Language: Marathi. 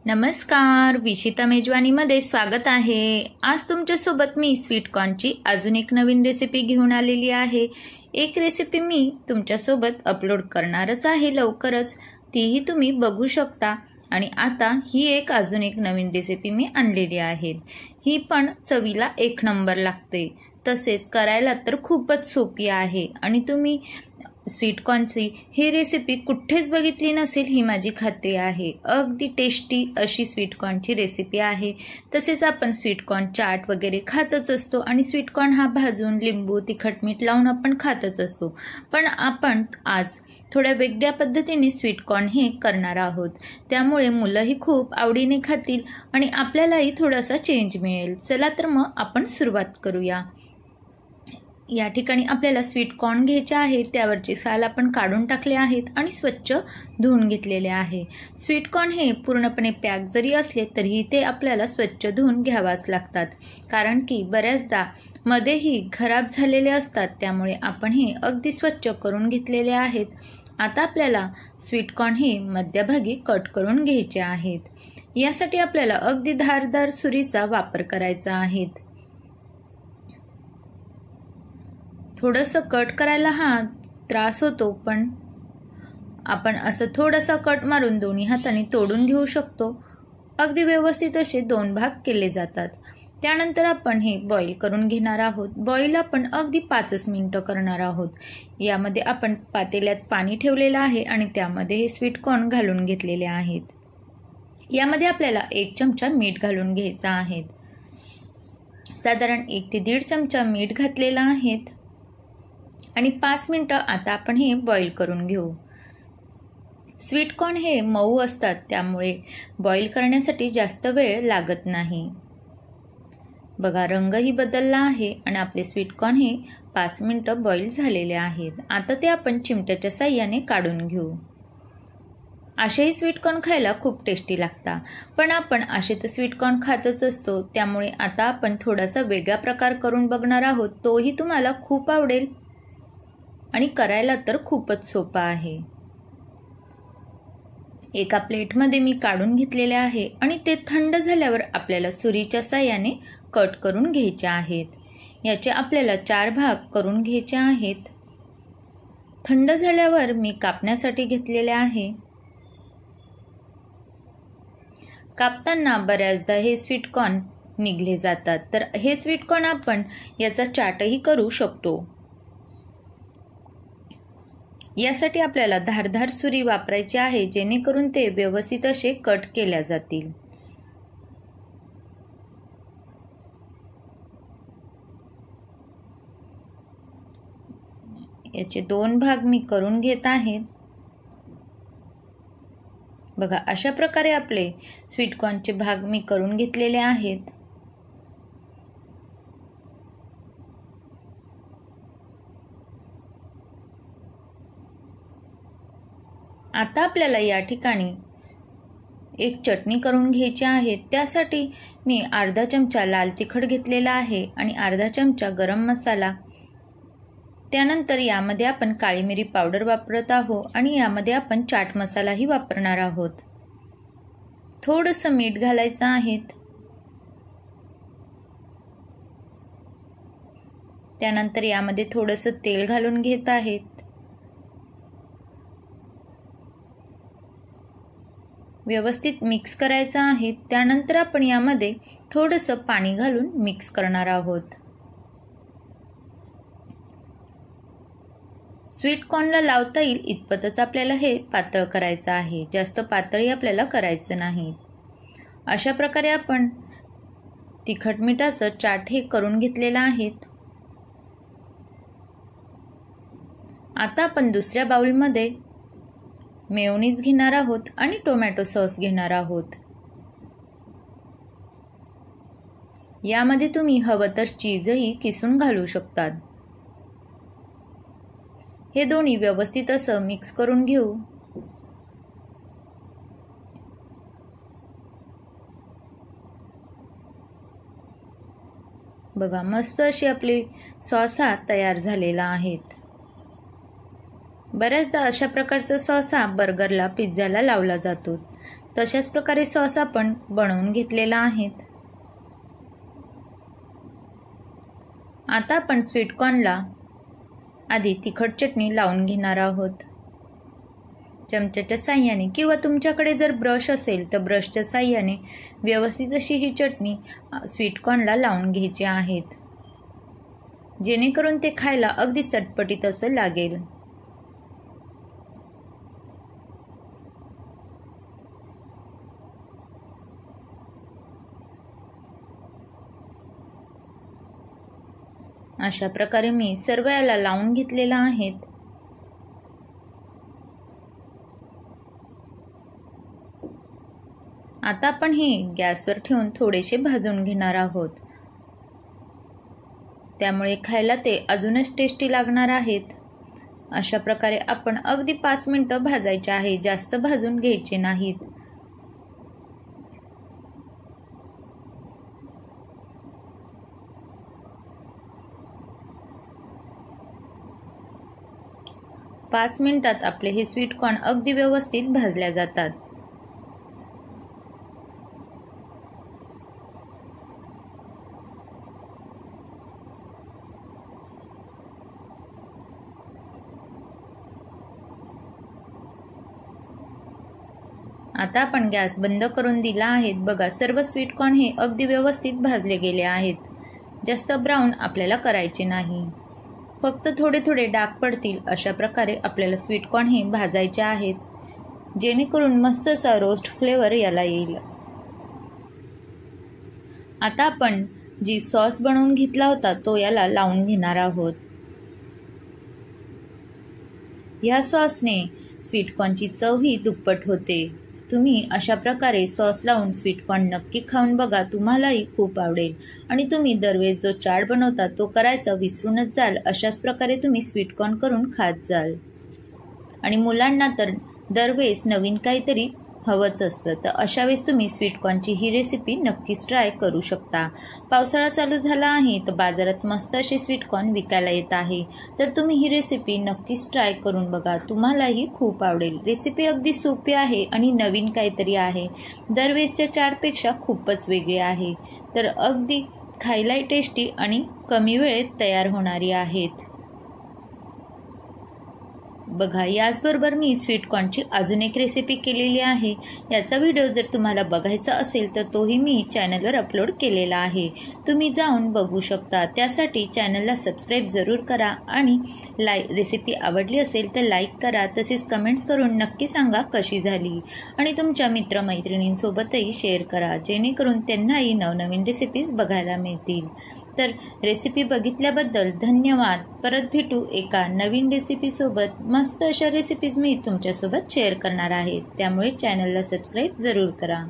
नमस्कार, विशिता मेजवानीमध्ये स्वागत आहे। आज तुमच्यासोबत मी स्वीटकॉर्नची अजून एक नवीन रेसिपी घेऊन आलेली आहे। एक रेसिपी मी तुमच्यासोबत अपलोड करणारच आहे लवकरच, तीही तुम्ही बघू शकता। आणि आता ही अजून एक नवीन रेसिपी मी आणलेली आहे। ही पण चवीला एक नंबर लागते, तसेच करायला तर खूपच सोपी आहे। आणि तुम्ही स्वीटकॉर्नची ही रेसिपी कुठेच बघितली नसेल ही माझी खात्री आहे। अगदी टेस्टी अशी स्वीटकॉर्नची रेसिपी आहे। तसेच आपण स्वीटकॉर्न चाट वगैरे खातच असतो आणि स्वीटकॉर्न हा भाजून लिंबू तिखट मीठ लावून आपण खातच असतो, पण आपण आज थोड्या वेगळ्या पद्धतीने स्वीटकॉर्न हे करणार आहोत। त्यामुळे मुलंही खूप आवडीने खातील आणि आपल्यालाही थोडासा चेंज मिळेल। चला तर मग आपण सुरुवात करूया। या ठिकाणी आपल्याला स्वीटकॉर्न घ्यायचे आहे, त्यावरचे साल आपण काढून टाकले आहेत आणि स्वच्छ धुवून घेतलेले आहे। स्वीटकॉर्न हे पूर्णपणे पॅक जरी असले तरीही ते आपल्याला स्वच्छ धुवून घ्यावाच लागतात, कारण की बऱ्याचदा मध्येही खराब झालेले असतात। त्यामुळे आपण हे अगदी स्वच्छ करून घेतलेले आहेत। आता आपल्याला स्वीटकॉर्न हे मध्यभागी कट करून घ्यायचे आहेत। यासाठी आपल्याला अगदी धारदार सुरीचा वापर करायचा आहे। थोडंसं कट करायला हा त्रास होतो, पण आपण असं थोडंसं कट मारून दोन्ही हाताने तोडून घेऊ शकतो। अगदी व्यवस्थित असे दोन भाग केले जातात। त्यानंतर आपण हे बॉईल करून घेणार आहोत। बॉईल आपण अगदी 5 मिनिटं करणार आहोत। यामध्ये आपण पातेल्यात पाणी ठेवलेलं आहे आणि त्यामध्ये हे स्वीटकॉर्न घालून घेतलेले आहेत। यामध्ये आपल्याला 1 चमचा मीठ घालून घ्यायचा आहे। साधारण 1 ते 1.5 चमचा मीठ घातलेला आहे आणि 5 मिनिटं आता आपण हे बॉईल करून घेऊ। स्वीटकॉर्न हे मऊ असतात, त्यामुळे बॉईल करण्यासाठी जास्त वेळ लागत नाही। बघा, रंगही बदलला आहे आणि आपले स्वीटकॉर्न हे 5 मिनिटं बॉईल झालेले आहेत। आता ते आपण चिमट्याच्या साहाय्याने काढून घेऊ। असेही स्वीटकॉर्न खायला खूप टेस्टी लागतात, पण आपण असे तर स्वीटकॉर्न खातच असतो। त्यामुळे आता आपण थोडासा वेगळा प्रकार करून बघणार आहोत, तोही तुम्हाला खूप आवडेल आणि करायला तर खूपच सोपा आहे। एका प्लेटमध्ये मी काढून घेतलेले आहे आणि ते थंड झाल्यावर आपल्याला सुरीच्या साहाय्याने कट करून घ्यायचे आहेत। याचे आपल्याला 4 भाग करून घ्यायचे आहेत। थंड झाल्यावर मी कापण्यासाठी घेतलेले आहे। कापताना बऱ्याचदा हे स्वीटकॉर्न निघले जातात, तर हे स्वीटकॉर्न आपण याचा चाटही करू शकतो। यासाठी आपल्याला धारदार सुरी वापरायची आहे, जेणेकरून ते व्यवस्थित असे कट केल्या जातील। याचे 2 भाग मी करून घेत आहे। बघा, अशा प्रकारे आपले स्वीटकॉर्नचे भाग मी करून घेतलेले आहेत। आता आपल्याला या ठिकाणी एक चटणी करून घ्यायची आहे। त्यासाठी मी अर्धा चमचा लाल तिखट घेतलेला आहे आणि अर्धा चमचा गरम मसाला। त्यानंतर यामध्ये आपण काळी मिरी पावडर वापरत आहोत आणि यामध्ये आपण चाट मसालाही वापरणार आहोत। थोडंसं मीठ घालायचं आहे। त्यानंतर यामध्ये थोडंसं तेल घालून घेत आहेत। व्यवस्थित मिक्स करायचं आहे। त्यानंतर आपण यामध्ये थोडंसं पाणी घालून मिक्स करणार आहोत। स्वीटकॉर्नला लावता येईल इतपतच आपल्याला हे पातळ करायचं आहे, जास्त पातळही आपल्याला करायचं नाही। अशा प्रकारे आपण तिखट मिठाचं चाट हे करून घेतलेलं आहे। आता आपण दुसऱ्या बाउलमध्ये मेयोनीज घेणार आहोत आणि टोमॅटो सॉस घेणार आहोत। यामध्ये तुम्ही हवं तर चीजही किसून घालू शकतात। हे दोन्ही व्यवस्थित असं मिक्स करून घेऊ। बघा, मस्त अशी आपली सॉस हा तयार झालेला आहे। बऱ्याचदा अशा प्रकारचा सॉस हा बर्गरला, पिझ्झाला लावला जातो। तशाच प्रकारे सॉस आपण बनवून घेतलेला आहे. आता आपण स्वीटकॉर्नला आधी तिखट चटणी लावून घेणार आहोत. चमच्याच्या साह्याने किंवा तुमच्याकडे जर ब्रश असेल तर ब्रशच्या साह्याने व्यवस्थित अशी ही चटणी स्वीटकॉर्नला लावून घ्यायची आहेत, जेणेकरून ते खायला अगदी चटपटीत असं लागेल. अशा प्रकारे मी सर्व याला लावून घेतलेला आहेत. आता आपण हे गॅसवर ठेवून थोडेसे भाजून घेणार आहोत. त्यामुळे खायला ते अजूनच टेस्टी लागणार आहेत. अशा प्रकारे आपण अगदी 5 मिनिटं भाजायचे आहे, जास्त भाजून घ्यायचे नाहीत. पाच मिनिटात आपले हे स्वीटकॉर्न अगदी व्यवस्थित भाजल्या जातात. आता आपण गॅस बंद करून दिला आहे. बघा, सर्व स्वीटकॉर्न हे अगदी व्यवस्थित भाजले गेले आहेत. जास्त ब्राऊन आपल्याला करायचे नाही, फक्त थोडे थोडे डाग पडतील अशा प्रकारे आपल्याला स्वीटकॉर्न हे भाजायचे आहेत, जेणेकरून मस्त असा रोस्ट फ्लेवर याला येईल. आता आपण जी सॉस बनवून घेतला होता तो याला लावून घेणार आहोत. या सॉसने स्वीटकॉर्नची चव ही दुप्पट होते. तुम्ही अशा प्रकारे सॉस लावून स्वीटकॉर्न नक्की खाऊन बघा, तुम्हालाही खूप आवडेल. आणि तुम्ही दरवेळेस जो चाट बनवता तो करायचा विसरूनच जाल. अशाच प्रकारे तुम्ही स्वीटकॉर्न करून खात जाल. आणि मुलांना तर दरवेळेस नवीन काहीतरी हवंच असतं, तर अशा वेळेस तुम्ही स्वीटकॉर्नची ही रेसिपी नक्कीच ट्राय करू शकता. पावसाळा चालू झाला आहे तर बाजारात मस्त असे स्वीटकॉर्न विकायला येत आहे, तर तुम्ही ही रेसिपी नक्कीच ट्राय करून बघा, तुम्हालाही खूप आवडेल. रेसिपी अगदी सोपी आहे आणि नवीन काहीतरी आहे, दरवेळेसच्या चाटपेक्षा खूपच वेगळी आहे, तर अगदी खायलाही टेस्टी आणि कमी वेळेत तयार होणारी आहेत. बघा, याचबरोबर मी स्वीटकॉर्नची अजून एक रेसिपी केलेली आहे. याचा व्हिडिओ जर तुम्हाला बघायचा असेल तर तोही मी चॅनलवर अपलोड केलेला आहे, तुम्ही जाऊन बघू शकता. त्यासाठी चॅनलला सबस्क्राईब जरूर करा आणि रेसिपी आवडली असेल तर लाईक करा. तसेच कमेंट्स करून नक्की सांगा कशी झाली आणि तुमच्या मित्रमैत्रिणींसोबतही शेअर करा, जेणेकरून त्यांनाही नवनवीन रेसिपीज बघायला मिळतील. तर रेसिपी बघितल्याबद्दल धन्यवाद. परत भेटू एका नवीन रेसिपीसोबत. मस्त अशा रेसिपीज मी तुमच्यासोबत शेअर करणार आहे, त्यामुळे चॅनलला सबस्क्राईब जरूर करा.